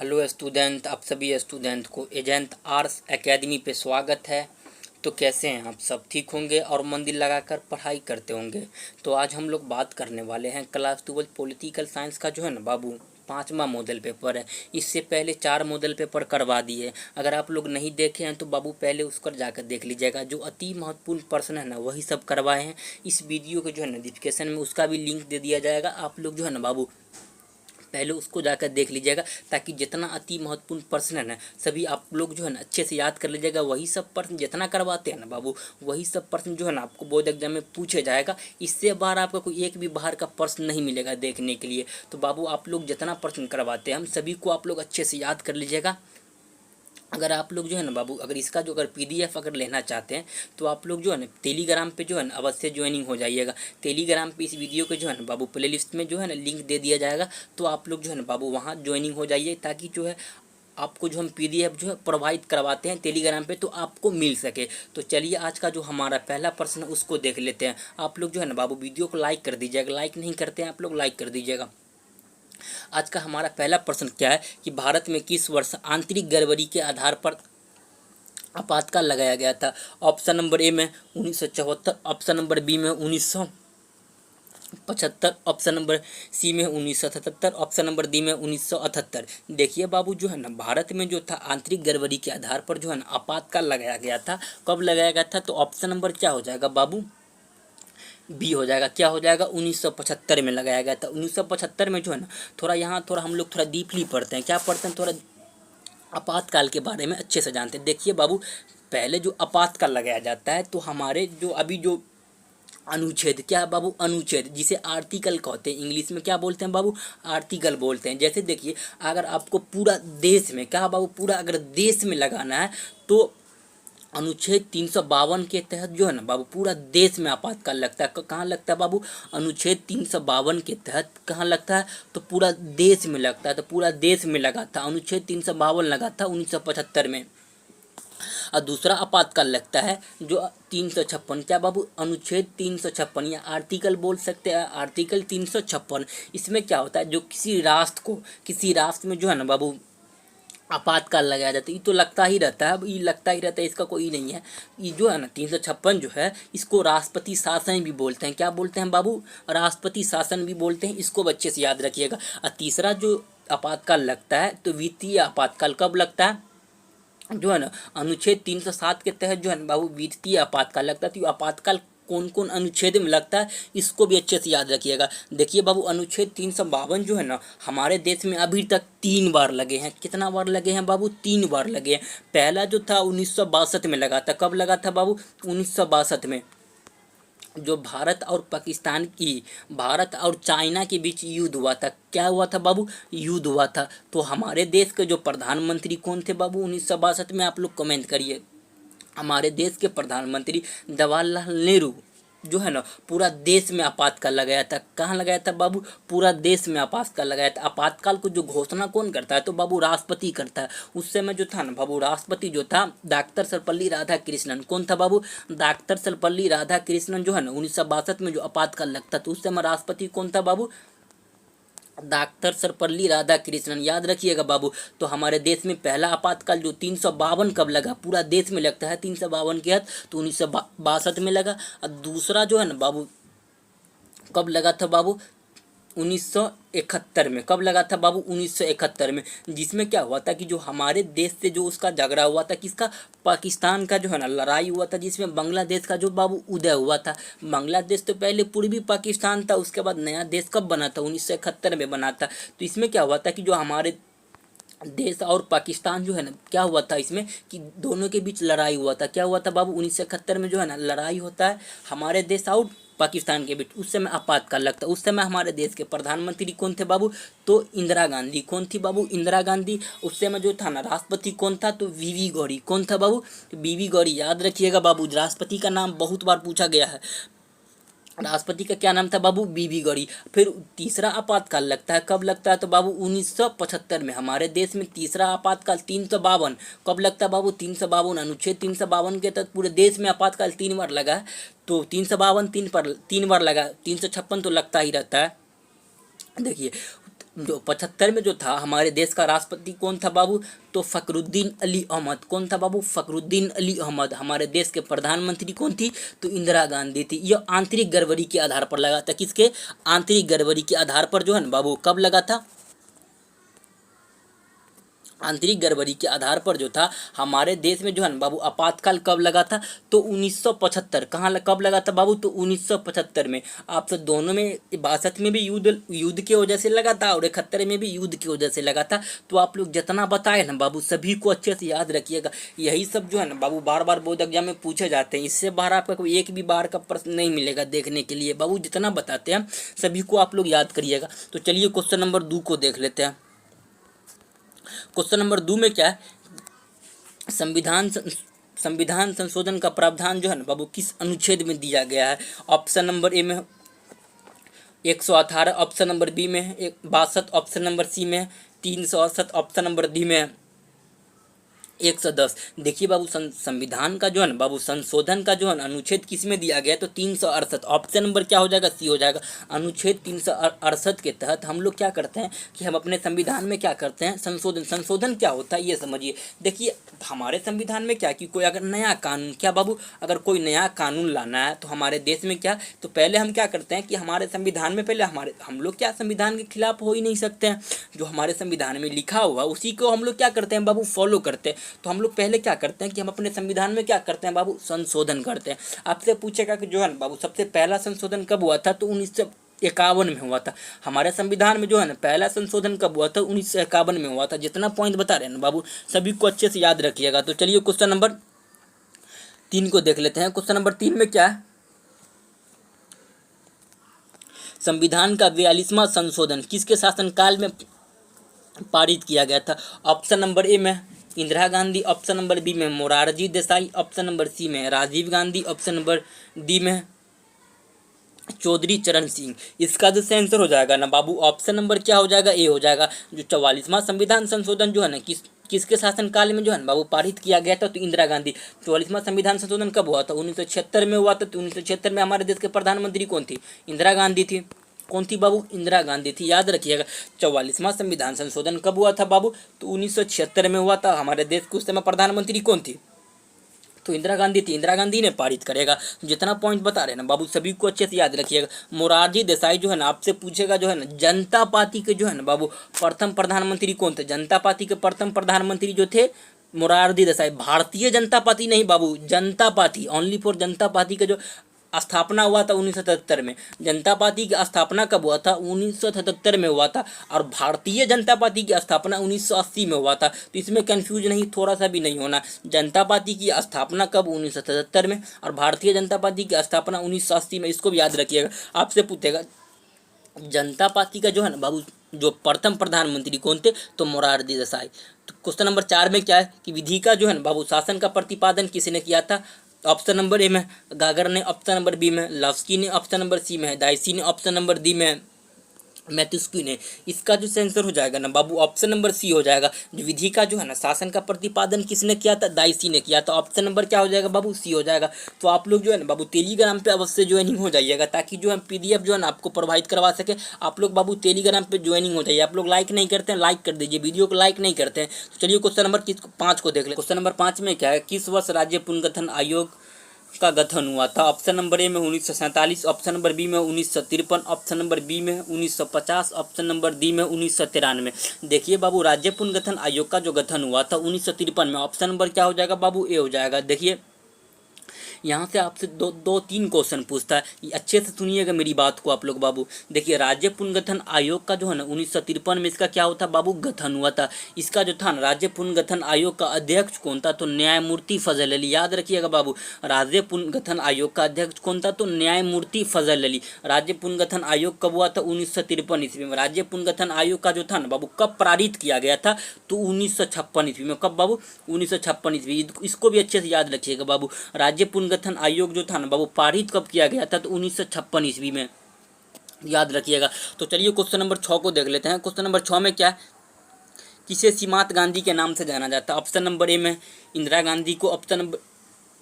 Hello student, आप सभी student को एजेंट आर्ट्स एकेडमी पे स्वागत है। तो कैसे हैं आप सब? ठीक होंगे और मन दिल लगाकर पढ़ाई करते होंगे। तो आज हम लोग बात करने वाले हैं क्लास 12 पॉलिटिकल साइंस का जो है ना बाबू 5वां मॉडल पेपर है। इससे पहले 4 मॉडल पेपर करवा दिए। अगर आप लोग नहीं देखे हैं तो बाबू पहले उस पर जाकर देख लीजिएगा। जो अति महत्वपूर्ण प्रश्न है ना वही सब करवाए हैं। इस वीडियो के जो है नोटिफिकेशन में उसका भी लिंक दे दिया जाएगा। आप लोग जो है ना बाबू पहले उसको जाकर देख लीजिएगा, ताकि जितना अति महत्वपूर्ण प्रश्न है ना सभी आप लोग जो है ना अच्छे से याद कर लीजिएगा। वही सब प्रश्न जितना करवाते हैं ना बाबू, वही सब प्रश्न जो है ना आपको बोर्ड एग्जाम में पूछे जाएगा। इससे बाहर आपका कोई एक भी बाहर का प्रश्न नहीं मिलेगा देखने के लिए। तो बाबू आप लोग जितना प्रश्न करवाते हैं हम सभी को आप लोग अच्छे से याद कर लीजिएगा। अगर आप लोग जो है ना बाबू अगर इसका जो अगर पीडीएफ अगर लेना चाहते हैं तो आप लोग जो है ना टेलीग्राम पे जो है ना अवश्य ज्वाइनिंग हो जाइएगा। टेलीग्राम पे इस वीडियो के जो है ना बाबू प्लेलिस्ट में जो है ना लिंक दे दिया जाएगा। तो आप लोग जो है ना बाबू वहाँ ज्वाइनिंग हो जाइए, ताकि जो है आपको जो हम पीडीएफ जो है प्रोवाइड करवाते हैं टेलीग्राम पे तो आपको मिल सके। तो चलिए आज का जो हमारा पहला प्रश्न है उसको देख लेते हैं। आप लोग जो है ना बाबू वीडियो को लाइक कर दीजिएगा। लाइक नहीं करते हैं आप लोग, लाइक कर दीजिएगा। आज का हमारा पहला प्रश्न क्या है कि भारत में किस वर्ष आंतरिक गड़बड़ी के आधार पर आपातकाल लगाया गया था? ऑप्शन नंबर ए में 1974, ऑप्शन नंबर बी में 1975, ऑप्शन नंबर सी में 1977, ऑप्शन नंबर डी में 1978। देखिए बाबू जो है ना भारत में जो था आंतरिक गड़बड़ी के आधार पर जो है ना आपातकाल लगाया गया था। कब लगाया गया था? तो ऑप्शन नंबर क्या हो जाएगा बाबू? बी हो जाएगा। क्या हो जाएगा? 1975 में लगाया गया था। 1975 में जो है ना थोड़ा यहाँ थोड़ा हम लोग थोड़ा डीपली पढ़ते हैं। क्या पढ़ते हैं? थोड़ा आपातकाल के बारे में अच्छे से जानते हैं। देखिए बाबू पहले जो आपातकाल लगाया जाता है तो हमारे जो अभी जो अनुच्छेद क्या है बाबू? अनुच्छेद, जिसे आर्टिकल कहते हैं। इंग्लिश में क्या बोलते हैं बाबू? आर्टिकल बोलते हैं। जैसे देखिए अगर आपको पूरा देश में क्या बाबू पूरा अगर देश में लगाना है तो अनुच्छेद 352 के तहत जो है ना बाबू पूरा देश में आपातकाल लगता है। कहाँ लगता है बाबू? अनुच्छेद 352 के तहत कहाँ लगता है? तो पूरा देश में लगता है। तो पूरा देश में लगा था, अनुच्छेद 352 लगा था 1975 में। और दूसरा आपातकाल लगता है जो 356, क्या बाबू? अनुच्छेद 356 या आर्टिकल बोल सकते हैं, आर्टिकल 356। इसमें क्या होता है जो किसी राष्ट्र में जो है ना बाबू आपातकाल लगाया जाता है। ये तो लगता ही रहता है, अब ये लगता ही रहता है, इसका कोई नहीं है। ये जो है ना 356 जो है इसको राष्ट्रपति शासन भी बोलते हैं। क्या बोलते हैं बाबू? राष्ट्रपति शासन भी बोलते हैं। इसको बच्चे से याद रखिएगा। और तीसरा जो आपातकाल लगता है तो वित्तीय आपातकाल कब लगता है? जो है ना अनुच्छेद 307 के तहत जो है ना बाबू वित्तीय आपातकाल लगता है। तो आपातकाल कौन कौन अनुच्छेद में लगता है इसको भी अच्छे से याद रखिएगा। देखिए बाबू अनुच्छेद 352 जो है ना हमारे देश में अभी तक 3 बार लगे हैं। कितना बार लगे हैं बाबू? 3 बार लगे हैं। पहला जो था 1962 में लगा था। कब लगा था बाबू? 1962 में, जो भारत और चाइना के बीच युद्ध हुआ था। क्या हुआ था बाबू? युद्ध हुआ था। तो हमारे देश के जो प्रधानमंत्री कौन थे बाबू 1962 में? आप लोग कमेंट करिए। हमारे देश के प्रधानमंत्री जवाहरलाल नेहरू जो है ना पूरा देश में आपातकाल लगाया था। कहाँ लगाया था बाबू? पूरा देश में आपातकाल लगाया था। आपातकाल को जो घोषणा कौन करता है? तो बाबू राष्ट्रपति करता है। उस समय जो था ना बाबू राष्ट्रपति जो था डॉक्टर सर्वपल्ली राधाकृष्णन। कौन था बाबू? डॉक्टर सर्वपल्ली राधाकृष्णन जो है ना 1962 में जो आपातकाल लगता तो उस समय राष्ट्रपति कौन था बाबू? डॉक्टर सर्वपल्ली राधाकृष्णन। याद रखिएगा बाबू। तो हमारे देश में पहला आपातकाल जो 352 कब लगा? पूरा देश में लगता है 352 के हद, तो 1962 में लगा। और दूसरा जो है ना बाबू कब लगा था बाबू? 1971 में। कब लगा था बाबू? 1971 में। जिसमें क्या हुआ था कि जो हमारे देश से जो उसका झगड़ा हुआ था, किसका? पाकिस्तान का जो है ना लड़ाई हुआ था, जिसमें बांग्लादेश का जो बाबू उदय हुआ था। बांग्लादेश तो पहले पूर्वी पाकिस्तान था, उसके बाद नया देश कब बना था? 1971 में बना था। तो इसमें क्या हुआ था कि जो हमारे देश और पाकिस्तान जो है ना क्या हुआ था इसमें कि दोनों के बीच लड़ाई हुआ था। क्या हुआ था बाबू? 1971 में जो है ना लड़ाई होता है हमारे देश और पाकिस्तान के बीच। उस समय आपातकाल लगता। उस समय हमारे देश के प्रधानमंत्री कौन थे बाबू? तो इंदिरा गांधी। कौन थी बाबू? इंदिरा गांधी। उस समय जो था ना राष्ट्रपति कौन था? तो वीवी गौरी। कौन था बाबू? वीवी गौरी। याद रखिएगा बाबू, राष्ट्रपति का नाम बहुत बार पूछा गया है। राष्ट्रपति का क्या नाम था बाबू? बीबी गौरी। फिर तीसरा आपातकाल लगता है। कब लगता है? तो बाबू 1975 में। हमारे देश में तीसरा आपातकाल 352 कब लगता है बाबू? 352 अनुच्छेद 352 के तहत पूरे देश में आपातकाल 3 बार लगा है। तो 352 3 बार लगा। 356 तो लगता ही रहता है। देखिए जो 75 में जो था हमारे देश का राष्ट्रपति कौन था बाबू, तो फखरुद्दीन अली अहमद। कौन था बाबू, फखरुद्दीन अली अहमद। हमारे देश के प्रधानमंत्री कौन थी, तो इंदिरा गांधी थी। यह आंतरिक गड़बड़ी के आधार पर लगा था, किसके, आंतरिक गड़बड़ी के आधार पर जो है ना बाबू कब लगा था, आंतरिक गड़बड़ी के आधार पर जो था हमारे देश में जो है ना बाबू आपातकाल कब लगा था, तो 1975। कहाँ कब लगा था बाबू, तो 1975 में। आपसे दोनों में 62 में भी युद्ध की वजह से लगा था और 71 में भी युद्ध की वजह से लगा था। तो आप लोग जितना बताए ना बाबू सभी को अच्छे से याद रखिएगा। यही सब जो है ना बाबू बार बार बोर्ड एग्जाम में पूछे जाते हैं, इससे बाहर आपका कोई एक भी बार का प्रश्न नहीं मिलेगा देखने के लिए। बाबू जितना बताते हैं सभी को आप लोग याद करिएगा। तो चलिए क्वेश्चन नंबर 2 को देख लेते हैं। क्वेश्चन नंबर 2 में क्या है, संविधान संशोधन का प्रावधान जो है ना बाबू किस अनुच्छेद में दिया गया है। ऑप्शन नंबर ए में 118, ऑप्शन नंबर बी में 62, ऑप्शन नंबर सी में 368, ऑप्शन नंबर डी में 110। देखिए बाबू संविधान का जो है ना बाबू संशोधन का जो है ना अनुच्छेद किस में दिया गया है, तो 368। ऑप्शन नंबर क्या हो जाएगा, सी हो जाएगा। अनुच्छेद 368 के तहत हम लोग क्या करते हैं कि हम अपने संविधान में क्या करते हैं, संशोधन क्या होता है ये समझिए। देखिए हमारे संविधान में क्या कि कोई अगर नया कानून, क्या बाबू, अगर कोई नया कानून लाना है तो हमारे देश में क्या, तो पहले हम क्या करते हैं कि हमारे संविधान में पहले हम लोग क्या संविधान के खिलाफ हो ही नहीं सकते हैं। जो हमारे संविधान में लिखा हुआ उसी को हम लोग क्या करते हैं बाबू, फॉलो करते हैं। तो हम लोग पहले क्या करते हैं कि हम अपने संविधान में क्या करते हैं बाबू, संशोधन करते हैं। आपसे पूछेगा कि जो है बाबू सबसे पहला संशोधन कब हुआ था, तो 1951 में हुआ था। हमारे संविधान में जो है ना पहला संशोधन कब हुआ था, 1951 में हुआ था। जितना पॉइंट बता रहे हैं ना बाबू सभी को अच्छे से याद रखिएगा। तो चलिए क्वेश्चन नंबर 3 को देख लेते हैं। क्वेश्चन नंबर 3 में क्या है, संविधान का 42वां संशोधन किसके शासनकाल में पारित किया गया था। ऑप्शन नंबर ए में Indira Gandhi, option number B में Morarji Desai, option number C में Rajiv Gandhi, option number D में चौधरी चरण सिंह। इसका जो आंसर हो जाएगा ना बाबू ऑप्शन नंबर क्या हो जाएगा, ए हो जाएगा। जो 44वां संविधान संशोधन जो है ना किसके शासनकाल में जो है ना बाबू पारित किया गया था, तो इंदिरा गांधी। 44वां संविधान संशोधन कब हुआ था, 1976 में हुआ था। तो 1976 में हमारे देश के प्रधानमंत्री कौन थी, इंदिरा गांधी थी। कौन थी बाबू, इंदिरा गांधी थी, याद रखिएगा। 44वां संविधान संशोधन कब हुआ था बाबू, तो 1976 में हुआ था। हमारे देश के उस समय प्रधानमंत्री कौन थी, तो इंदिरा गांधी थी। इंदिरा गांधी ने पारित करेगा। जितना पॉइंट बता रहे हैं ना बाबू सभी को अच्छे से याद रखिएगा। मोरारजी देसाई जो है ना आपसे पूछेगा जो है ना जनता पार्टी के जो है ना बाबू प्रथम प्रधानमंत्री कौन थे। जनता पार्टी के प्रथम प्रधानमंत्री जो थे मोरारजी देसाई। भारतीय जनता पार्टी नहीं बाबू, जनता party, only for Janata party का जो स्थापना हुआ था 1977 में। जनता पार्टी की स्थापना कब हुआ था, 1977 में हुआ था। और भारतीय जनता पार्टी की स्थापना 1980 में हुआ था। तो इसमें कंफ्यूज नहीं, थोड़ा सा भी नहीं होना। जनता पार्टी की स्थापना कब, 1977 में, और भारतीय जनता पार्टी की स्थापना 1980 में। इसको भी याद रखिएगा। आपसे पूछेगा जनता पार्टी का जो है ना बाबू जो प्रथम प्रधानमंत्री कौन थे, तो मोरारजी देसाई। तो क्वेश्चन नंबर 4 में क्या है कि विधि का जो है ना बाबू शासन का प्रतिपादन किसने किया था। ऑप्शन नंबर ए में गागर ने, ऑप्शन नंबर बी में लास्की ने, ऑप्शन नंबर सी में दाइसी ने, ऑप्शन नंबर डी में मैथुस्की ने। इसका जो आंसर हो जाएगा ना बाबू ऑप्शन नंबर सी हो जाएगा। जो विधि का जो है ना शासन का प्रतिपादन किसने किया था, दाइसी ने किया था। ऑप्शन नंबर क्या हो जाएगा बाबू, सी हो जाएगा। तो आप लोग जो है ना बाबू टेलीग्राम पे अवश्य ज्वाइनिंग हो जाइएगा, ताकि जो है पीडीएफ जो है ना आपको प्रोवाइड करवा सके। आप लोग बाबू टेलीग्राम पे ज्वाइनिंग हो जाइए। आप लोग लाइक नहीं करते हैं, लाइक कर दीजिए, वीडियो को लाइक नहीं करते हैं। तो चलिए क्वेश्चन नंबर 5 को देख ले। क्वेश्चन नंबर 5 में क्या है, किस वर्ष राज्य पुनर्गठन आयोग का गठन हुआ था। ऑप्शन नंबर ए में 1947, ऑप्शन नंबर बी में 1953, ऑप्शन नंबर बी में 1950, ऑप्शन नंबर डी में 1993। देखिए बाबू राज्य पुनर्गठन आयोग का जो गठन हुआ था 1953 में। ऑप्शन नंबर क्या हो जाएगा बाबू, ए हो जाएगा। देखिए यहाँ से आपसे दो तीन क्वेश्चन पूछता है, ये अच्छे से सुनिएगा मेरी बात को आप लोग बाबू। देखिए राज्य पुनर्गठन आयोग का जो है ना 1953 में इसका क्या होता बाबू, गठन हुआ था। इसका जो था ना राज्य पुनर्गठन आयोग का अध्यक्ष कौन था, तो न्यायमूर्ति फजल अली। याद रखिएगा बाबू राज्य पुनर्गठन आयोग का अध्यक्ष कौन था, तो न्यायमूर्ति फजल अली। राज्य पुनर्गठन आयोग कब हुआ था, 1953 ईस्वी में। राज्य पुनर्गठन आयोग का जो था ना बाबू कब पारित किया गया था, तो 1956 ईस्वी में। कब बाबू, 1956 ईस्वी। इसको भी अच्छे से याद रखिएगा बाबू। राज्य पुनर्गठन आयोग जो था ना बाबू पारित कब किया गया था, तो 1956 ईस्वी में, याद रखिएगा। तो चलिए क्वेश्चन नंबर 6 को देख लेते हैं। क्वेश्चन नंबर 6 में क्या है, किसे सीमांत गांधी के नाम से जाना जाता है। ऑप्शन नंबर ए में इंदिरा गांधी को,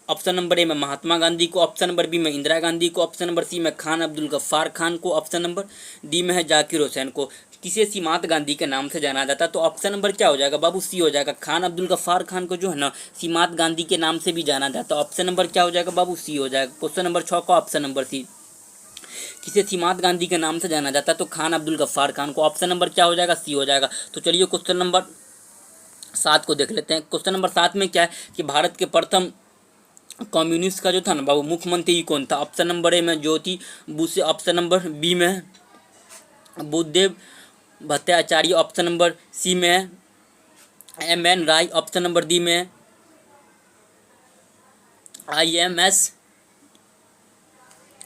ऑप्शन नंबर ए में महात्मा गांधी को, ऑप्शन नंबर बी में इंदिरा गांधी को, ऑप्शन नंबर सी में खान अब्दुल गफ्फार खान को, ऑप्शन नंबर डी में है जाकिर हुसैन को। किसे सीमांत गांधी के नाम से जाना जाता है? तो ऑप्शन नंबर क्या हो जाएगा बाबू? सी हो जाएगा। खान अब्दुल गफ्फार खान को जो है ना सीमांत गांधी के नाम से भी जाना जाता है। ऑप्शन नंबर क्या हो जाएगा बाबू? सी हो जाएगा। क्वेश्चन नंबर 6 का ऑप्शन नंबर सी, किसे सीमांत गांधी के नाम से जाना जाता है? तो खान अब्दुल गफ्फार खान को। ऑप्शन नंबर क्या हो जाएगा? सी हो जाएगा। तो चलिए क्वेश्चन नंबर 7 को देख लेते हैं। क्वेश्चन नंबर 7 में क्या है कि भारत के प्रथम कम्युनिस्ट का जो था ना बाबू मुख्यमंत्री कौन था? ऑप्शन नंबर ए में Jyoti Basu, option number B में Buddhadeb Bhattacharya, option number C में MN Roy, option number D में IMS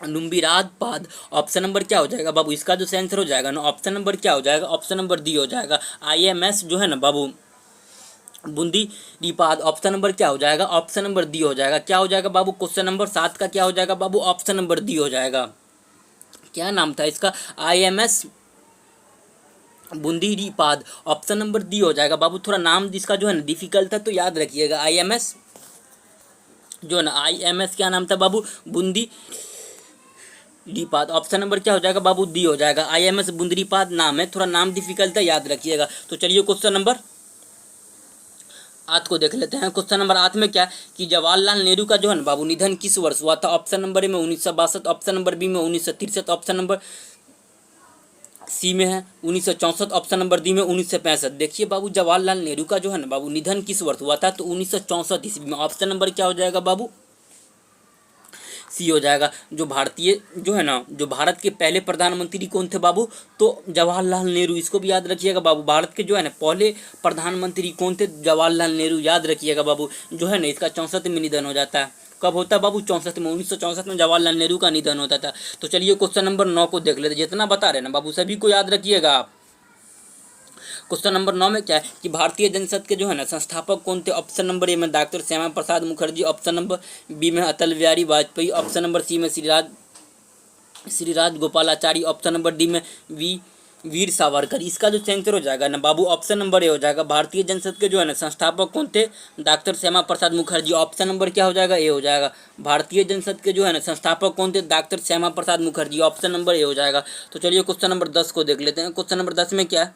Namboodiripad. Option number क्या हो जाएगा बाबू? इसका जो आंसर हो जाएगा ना ऑप्शन नंबर क्या हो जाएगा? ऑप्शन नंबर डी हो जाएगा। IMS जो है ना बाबू बूंदी रिपाद। ऑप्शन नंबर क्या हो जाएगा? ऑप्शन नंबर डी हो जाएगा। क्या हो जाएगा बाबू? क्वेश्चन नंबर 7 का क्या हो जाएगा बाबू? ऑप्शन नंबर डी हो जाएगा। क्या नाम था इसका? IMS बूंदी रिपाद। ऑप्शन नंबर डी हो जाएगा बाबू। थोड़ा नाम जिसका जो है ना डिफिकल्ट था तो याद रखिएगा। IMS जो है ना IMS क्या नाम था बाबू? बूंदी रिपाद। ऑप्शन नंबर क्या हो जाएगा बाबू? डी हो जाएगा। IMS बुंदरीपाद नाम है, थोड़ा नाम डिफिकल्ट है, याद रखिएगा। तो चलिए क्वेश्चन नंबर 8 को देख लेते हैं। क्वेश्चन नंबर 8 में क्या कि जवाहरलाल नेहरू का जो है ना बाबू निधन किस वर्ष हुआ था? ऑप्शन नंबर ए में 1962, ऑप्शन नंबर बी में 1963, ऑप्शन नंबर सी में है 1964, ऑप्शन नंबर डी में 1965। देखिए बाबू जवाहरलाल नेहरू का जो है ना बाबू निधन किस वर्ष हुआ था? तो 1964 ईस्वी में। ऑप्शन नंबर क्या हो जाएगा बाबू? सी हो जाएगा। जो भारतीय जो है ना जो भारत के पहले प्रधानमंत्री कौन थे बाबू? तो जवाहरलाल नेहरू, इसको भी याद रखिएगा बाबू। भारत के जो है ना पहले प्रधानमंत्री कौन थे? जवाहरलाल नेहरू, याद रखिएगा बाबू। जो है ना इसका 64 में निधन हो जाता है। कब होता है बाबू? 64 में। 1964 में जवाहरलाल नेहरू का निधन होता था। तो चलिए क्वेश्चन नंबर 9 को देख लेते। जितना बता रहे ना बाबू सभी को याद रखिएगा आप। क्वेश्चन नंबर 9 में क्या है कि भारतीय जनसंघ के जो है ना संस्थापक कौन थे? ऑप्शन नंबर ए में doctor Shyama Prasad Mukherjee, option number B में Atal Bihari Vajpayee, option number C में Shriraj Gopalachari, option number D में वीर सावरकर। इसका जो आंसर हो जाएगा ना बाबू ऑप्शन नंबर ए हो जाएगा। भारतीय जनसंघ के जो है ना संस्थापक कौन थे? Doctor Shyama Prasad Mukherjee. Option number क्या हो जाएगा? ए हो जाएगा। भारतीय जनसंघ के जो है ना संस्थापक कौन थे? Doctor Shyama Prasad Mukherjee. Option number ए हो जाएगा। तो चलिए क्वेश्चन नंबर 10 को देख लेते हैं। क्वेश्चन नंबर 10 में क्या है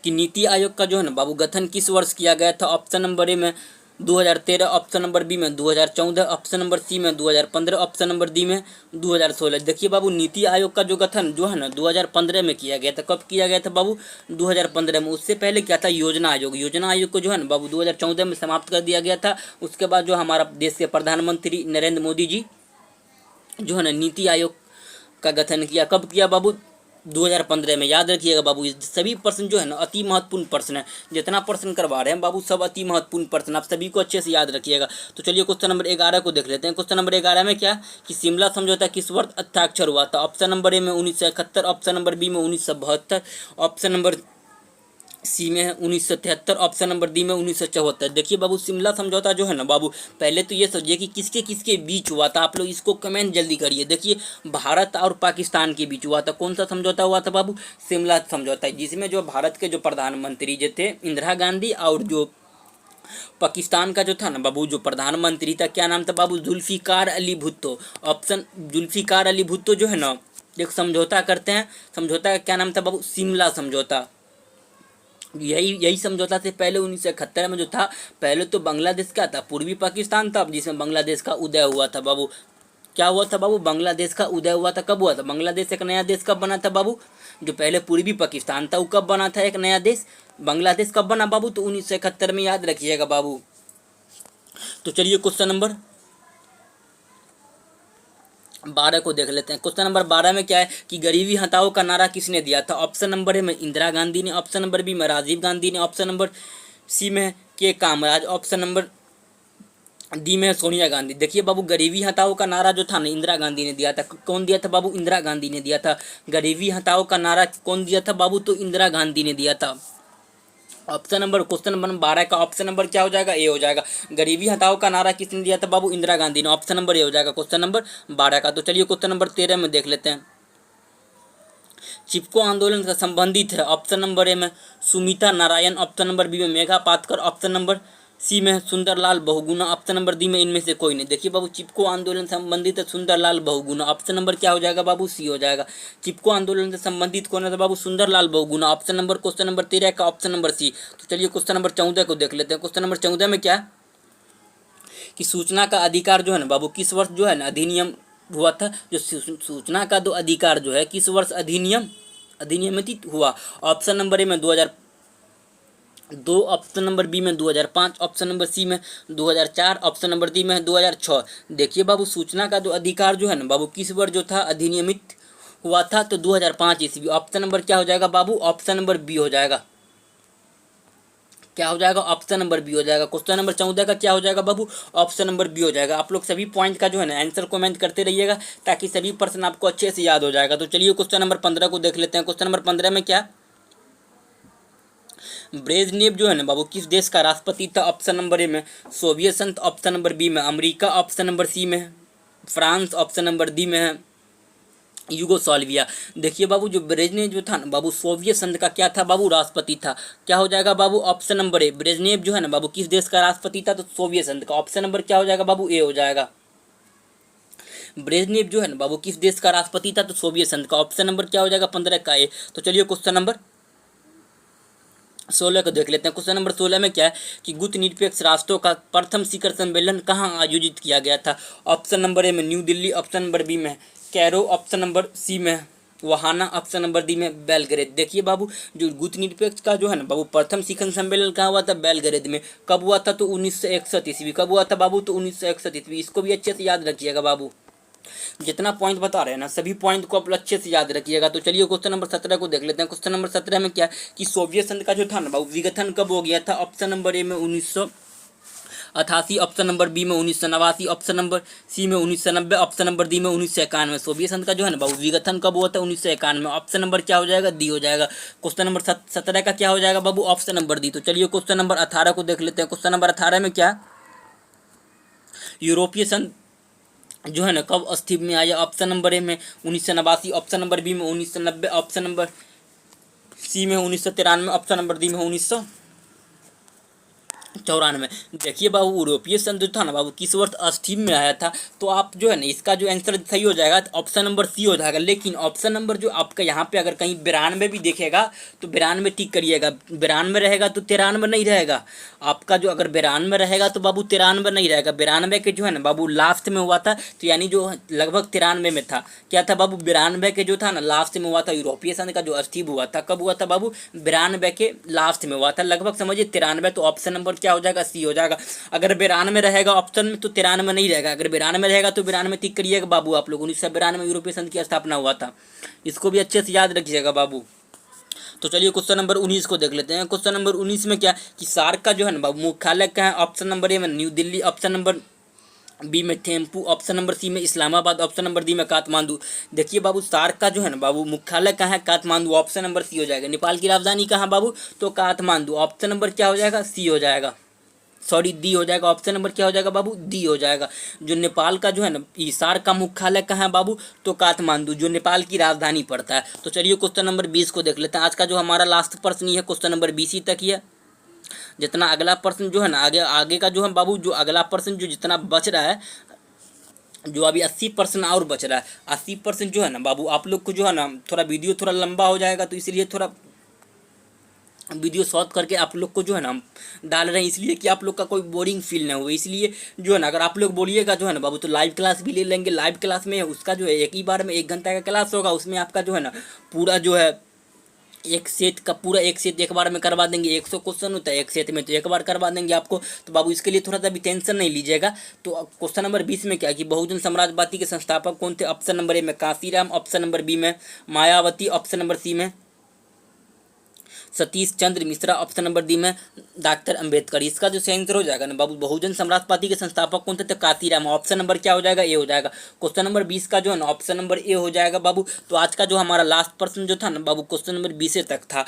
कि नीति आयोग का जो है ना बाबू गठन किस वर्ष किया गया था? ऑप्शन नंबर ए में 2013, ऑप्शन नंबर बी में 2014, ऑप्शन नंबर सी में 2015, ऑप्शन नंबर डी में 2016। देखिए बाबू नीति आयोग का जो गठन जो है ना 2015 में किया गया था। कब किया गया था बाबू? 2015 में। उससे पहले क्या था? योजना आयोग। योजना आयोग को जो है ना बाबू 2014 में समाप्त कर दिया गया था। उसके बाद जो हमारा देश के प्रधानमंत्री नरेंद्र मोदी जी जो है ना नीति आयोग का गठन किया। कब किया बाबू? 2015 में। याद रखिएगा बाबू। सभी प्रश्न जो है ना अति महत्वपूर्ण प्रश्न है। जितना प्रश्न करवा रहे हैं बाबू सब अति महत्वपूर्ण प्रश्न, आप सभी को अच्छे से याद रखिएगा। तो चलिए क्वेश्चन नंबर 11 को देख लेते हैं। क्वेश्चन नंबर 11 में क्या कि शिमला समझौता किस वर्ष हस्ताक्षर हुआ था? ऑप्शन नंबर ए में 1971, ऑप्शन नंबर बी में 1972, ऑप्शन नंबर सी में है 1973, ऑप्शन नंबर डी में 1974। देखिए बाबू शिमला समझौता जो है ना बाबू पहले तो ये समझिए कि किसके किसके बीच हुआ था। आप लोग इसको कमेंट जल्दी करिए। देखिए भारत और पाकिस्तान के बीच हुआ था। कौन सा समझौता हुआ था बाबू? शिमला समझौता, जिसमें जो भारत के जो प्रधानमंत्री जो थे इंदिरा गांधी और जो पाकिस्तान का जो था ना बाबू जो प्रधानमंत्री था क्या नाम था बाबू? जुल्फिकार अली भुट्टो। ऑप्शन जुल्फिकार अली भुट्टो जो है ना एक समझौता करते हैं। समझौता का क्या नाम था बाबू? शिमला समझौता। यही समझौता से पहले 1971 में जो था पहले तो बांग्लादेश क्या था? पूर्वी पाकिस्तान था, जिसमें बांग्लादेश का उदय हुआ था बाबू। क्या हुआ था बाबू? बांग्लादेश का उदय हुआ था। कब हुआ था? बांग्लादेश एक नया देश कब बना था बाबू? जो पहले पूर्वी पाकिस्तान था वो कब बना था एक नया देश? बांग्लादेश कब बना बाबू? तो 1971 में। याद रखिएगा बाबू। तो चलिए क्वेश्चन नंबर 12 को देख लेते हैं। क्वेश्चन नंबर 12 में क्या है कि गरीबी हटाओ का नारा किसने दिया था? ऑप्शन नंबर ए में इंदिरा गांधी ने, ऑप्शन नंबर बी में राजीव गांधी ने, ऑप्शन नंबर सी में के कामराज, ऑप्शन नंबर डी में सोनिया गांधी। देखिए बाबू गरीबी हटाओ का नारा जो था ना इंदिरा गांधी ने दिया था। कौन दिया था बाबू? इंदिरा गांधी ने दिया था। गरीबी हटाओ का नारा कौन दिया था बाबू? तो इंदिरा गांधी ने दिया था। ऑप्शन नंबर क्वेश्चन नंबर 12 का ऑप्शन नंबर क्या हो जाएगा? ए हो जाएगा। गरीबी हटाओ का नारा किसने दिया था बाबू? इंदिरा गांधी ने। ऑप्शन नंबर ए हो जाएगा क्वेश्चन नंबर 12 का। तो चलिए क्वेश्चन नंबर 13 में देख लेते हैं। चिपको आंदोलन से संबंधित है। ऑप्शन नंबर ए में Sumita Narayan, option number B में Megha Patkar, option number C में है Sunderlal Bahuguna, option number D में इनमें से कोई नहीं। देखिए बाबू, चिपको आंदोलन से संबंधित है सुंदरलाल बहुगुणा, ऑप्शन नंबर क्या हो जाएगा बाबू, सी हो जाएगा। चिपको आंदोलन से संबंधित कौन है बाबू, Sunderlal Bahuguna, option number question number 13 का ऑप्शन नंबर सी। तो चलिए क्वेश्चन नंबर 14 को देख लेते हैं। क्वेश्चन नंबर 14 में क्या है कि सूचना का अधिकार जो है ना बाबू किस वर्ष जो है ना अधिनियम हुआ था। जो सूचना का जो अधिकार जो है किस वर्ष अधिनियमित हुआ। ऑप्शन नंबर ए में 2002, ऑप्शन नंबर बी में 2005, ऑप्शन नंबर सी में 2004, ऑप्शन नंबर डी में 2006। देखिए बाबू, सूचना का जो अधिकार जो है ना बाबू किस वर्ष जो था अधिनियमित हुआ था, तो 2005 ईस्वी। ऑप्शन नंबर क्या हो जाएगा बाबू, ऑप्शन नंबर बी हो जाएगा। क्या हो जाएगा, ऑप्शन नंबर बी हो जाएगा। क्वेश्चन नंबर 14 का क्या हो जाएगा बाबू, ऑप्शन नंबर बी हो जाएगा। आप लोग सभी पॉइंट का जो है ना आंसर कमेंट करते रहिएगा ताकि सभी प्रश्न आपको अच्छे से याद हो जाएगा। तो चलिए क्वेश्चन नंबर 15 को देख लेते हैं। क्वेश्चन नंबर 15 में क्या, ब्रेजनेव जो है ना बाबू किस देश का राष्ट्रपति था। ऑप्शन नंबर ए में सोवियत संघ, ऑप्शन नंबर बी में अमेरिका, ऑप्शन नंबर सी में फ्रांस, ऑप्शन नंबर डी में है यूगोस्लाविया। देखिए बाबू, जो ब्रेजनेव जो था ना बाबू सोवियत संघ का क्या था बाबू, राष्ट्रपति था। क्या हो जाएगा बाबू, ऑप्शन नंबर ए। ब्रेजनेव जो है ना बाबू किस देश का राष्ट्रपति था, तो सोवियत संघ का। ऑप्शन नंबर क्या हो जाएगा बाबू, ए हो जाएगा। ब्रेजनेव जो है ना बाबू किस देश का राष्ट्रपति था, तो सोवियत संघ का। ऑप्शन नंबर क्या हो जाएगा 15 का ए। तो चलिए क्वेश्चन नंबर 16 को देख लेते हैं। क्वेश्चन नंबर 16 में क्या है कि गुट निरपेक्ष राष्ट्रों का प्रथम शिखर सम्मेलन कहाँ आयोजित किया गया था। ऑप्शन नंबर ए में New Delhi, option number B में कैरो, ऑप्शन नंबर सी में वहाना, ऑप्शन नंबर डी में बेलग्रेड। देखिए बाबू, जो गुट निरपेक्ष का जो है ना बाबू प्रथम शिखर सम्मेलन कहाँ हुआ था, बेलग्रेड में। कब हुआ था, तो 1961 ईस्वी। कब हुआ था बाबू, तो 1961 ईस्वी। इसको भी अच्छे से याद रखिएगा बाबू, जितना पॉइंट बता रहे हैं ना सभी पॉइंट को आप अच्छे से याद रखिएगा। तो चलिए क्वेश्चन नंबर 17 को देख लेते हैं। क्वेश्चन नंबर 17 में क्या है कि सोवियत संघ का जो था ना बाबू विघटन कब हो गया था। ऑप्शन नंबर ए में 1988, ऑप्शन नंबर बी में 1989, ऑप्शन नंबर सी में 1990, ऑप्शन नंबर डी में 1991। सोवियत संघ का जो है ना बाबू विघटन कब हुआ था, 1991। ऑप्शन नंबर क्या हो जाएगा, डी हो जाएगा। क्वेश्चन नंबर 17 का क्या हो जाएगा बाबू, ऑप्शन नंबर डी। तो चलिए क्वेश्चन नंबर 18 को देख लेते हैं। क्वेश्चन नंबर 18 में क्या, यूरोपीय संघ जो है ना कब अस्तित्व में आया। ऑप्शन नंबर ए में 1989, ऑप्शन नंबर बी में 1990, ऑप्शन नंबर सी में 1993, ऑप्शन नंबर डी में 1994। देखिए बाबू, यूरोपीय संघ जो था ना बाबू किस वर्ष अस्तित्व में आया था, तो आप जो है ना इसका जो आंसर सही हो जाएगा तो ऑप्शन नंबर सी हो जाएगा। लेकिन ऑप्शन नंबर जो आपका यहाँ पे अगर कहीं 92 भी देखेगा तो 92 टिक करिएगा। 92 रहेगा तो 93 नहीं रहेगा आपका। जो अगर 92 रहेगा तो बाबू 93 नहीं रहेगा। 92 के जो है ना बाबू लास्ट में हुआ था, तो यानी जो लगभग 93 में था। क्या था बाबू, 92 के जो था ना लास्ट में हुआ था। यूरोपीय संघ का जो अस्तित्व हुआ था कब हुआ था बाबू, 92 के लास्ट में हुआ था, लगभग समझिए 93। तो ऑप्शन नंबर क्या हो जाएगा, सी हो जाएगा। अगर 92 रहेगा ऑप्शन में तो 93 नहीं रहेगा। अगर 92 रहेगा तो 92 टिक करिएगा बाबू आप लोग। 1992 में यूरोपीय संघ की स्थापना हुआ था, इसको भी अच्छे से याद रखिएगा बाबू। तो चलिए क्वेश्चन नंबर 19 को देख लेते हैं। क्वेश्चन नंबर 19 में क्या कि सार्क का जो है ना बाबू मुख्यालय कहाँ है। ऑप्शन नंबर ए में New Delhi, option number B में थिम्पू, ऑप्शन नंबर सी में इस्लामाबाद, ऑप्शन नंबर डी में काठमांडू। देखिए बाबू, सार्क का जो है ना बाबू मुख्यालय कहाँ है, काठमांडू। ऑप्शन नंबर सी हो जाएगा। नेपाल की राजधानी कहाँ बाबू, तो काठमांडू। ऑप्शन नंबर क्या हो जाएगा, सी हो जाएगा, सॉरी डी हो जाएगा। ऑप्शन नंबर क्या हो जाएगा बाबू, डी हो जाएगा। जो नेपाल का जो है ना सार्क का मुख्यालय कहाँ है बाबू, तो काठमांडू, जो नेपाल की राजधानी पड़ता है। तो चलिए क्वेश्चन नंबर 20 को देख लेते हैं। आज का जो हमारा लास्ट प्रश्न ही है, क्वेश्चन नंबर 20 ही तक ही है। जितना अगला प्रश्न जो है ना आगे का जो है बाबू, जो अगला प्रश्न जो जितना बच रहा है, जो अभी 80% और बच रहा है, 80% जो है ना बाबू आप लोग को जो है ना थोड़ा वीडियो थोड़ा लंबा हो जाएगा, तो इसलिए थोड़ा वीडियो शॉर्ट करके आप लोग को जो है ना हम डाल रहे हैं, इसलिए कि आप लोग का कोई बोरिंग फील ना हो। इसलिए जो है ना अगर आप लोग बोलिएगा जो है ना बाबू तो लाइव क्लास भी ले लेंगे। लाइव क्लास में उसका जो है एक ही बार में 1 घंटा का क्लास होगा, उसमें आपका जो है ना पूरा जो है एक सेट का पूरा एक सेट एक बार में करवा देंगे। 100 क्वेश्चन होता है एक सेट में, तो एक बार करवा देंगे आपको। तो बाबू इसके लिए थोड़ा सा भी टेंशन नहीं लीजिएगा। तो क्वेश्चन नंबर 20 में क्या कि बहुजन समाजवादी के संस्थापक कौन थे। ऑप्शन नंबर ए में कांशीराम, ऑप्शन नंबर बी में मायावती, ऑप्शन नंबर सी में Satish Chandra Mishra, option number D में डॉक्टर अंबेडकर। इसका जो आंसर हो जाएगा ना बाबू, बहुजन समाज पार्टी के संस्थापक कौन थे, तो कांशीराम। ऑप्शन नंबर क्या हो जाएगा, ए हो जाएगा। क्वेश्चन नंबर 20 का जो है ना ऑप्शन नंबर ए हो जाएगा बाबू। तो आज का जो हमारा लास्ट प्रश्न जो था ना बाबू, क्वेश्चन नंबर 20 तक था।